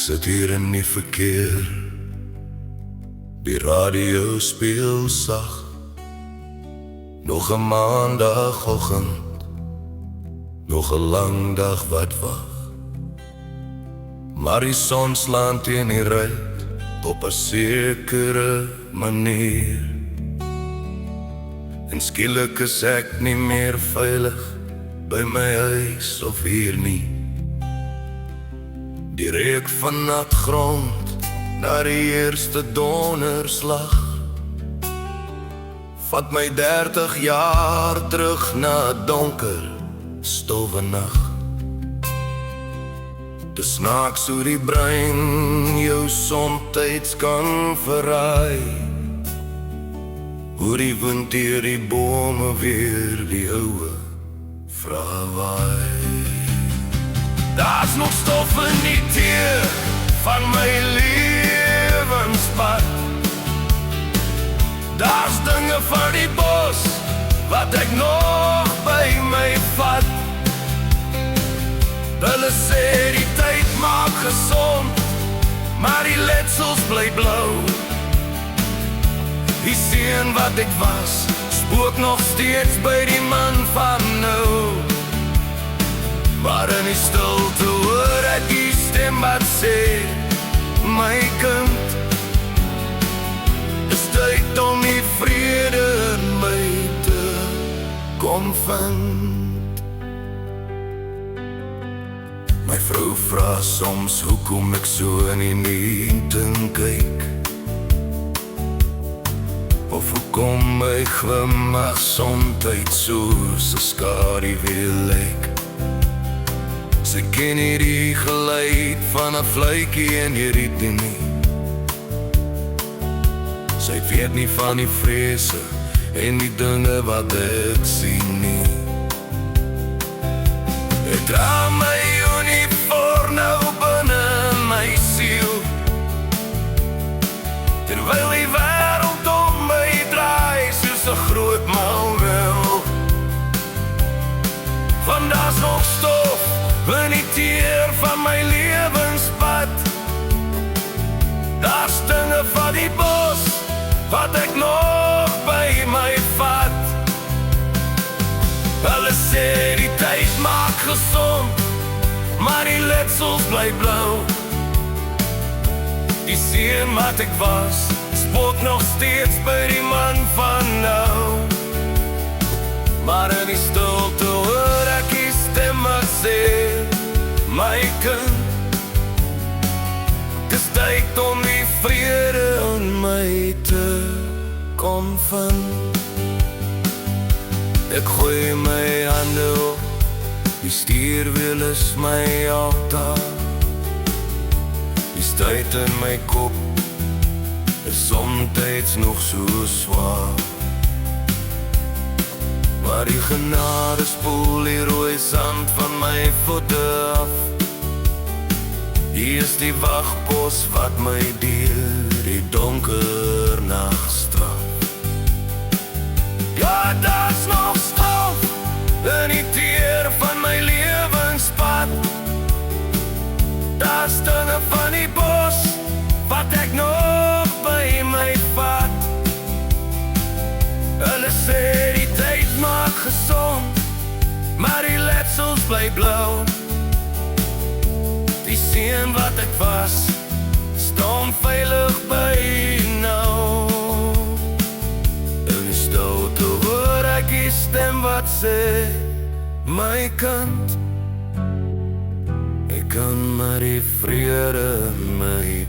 sit hier in die verkeer. Die radio speel sag. Nog 'n maandagoggend, nog 'n lang dag wat wag. Maar die son slaan teen die ruit op 'n sekere manier. En skielik is ek nie meer veilig by my huis of hier nie. Die reuk van nat grond na die eerste donderslag vat my 30 jaar terug na 'n donker, stowwe nag. Dis snaaks hoe die brein jou somtyds kan verraai, hoe die wind deur die bome weer die oue vra waai. Daar's nog stof in die teer van my lewenspad. Daar's dinge van die bos wat ek nog by my vat. Hulle sê die tyd maak gesond, maar die letsels bly blou. Die seun wat ek was, spook nog steeds by die man van nou. Maar in die stilte hoor ek die stem wat sê, my kind, is tyd om die vrede in my te kom vind. My vrou vra soms hoekom ek so in die meeting kyk, of hoekom my glimlach somtyds soos 'n skaduwee lyk. Sy ken nie die geluid van 'n fluitjie in die riet nie. Sy weet nie van die vrese en die dinge wat ek sien nie. Ek dra my uniform nou binne my siel, terwyl die wêreld om my draai soos 'n groot mouwel. Want daar's nog stof in die teer van my lewenspad. Daar's dinge van die bos wat ek nog by my vat. Hulle sê die tyd maak gesond, maar die letsels bly blou. Die seun wat ek was, spook nog steeds by die man van nou. Maar in die stilte hoor ek die stem wat sê, my kind, dis tyd om die vrede in my te kom vind. Ek gooi my hande op, die stuurwiel is my altaar. Die stryd in my kop is somtyds nog so swaar. Maar die genade spoel die rooi sand van my voete af. Hier is die wagpos wat my deur die donker nag straf. Ja, daar's nog stof in die teer van my lewenspad. Daar's dinge van die bos wat ek nog by my vat. Hulle sê die tyd maak gesond, maar die letsels bly blou. Die seun wat ek was, staan veilig by nou. In die stilte hoor ek die stem wat sê, my kind, ek kan maar die vrede in my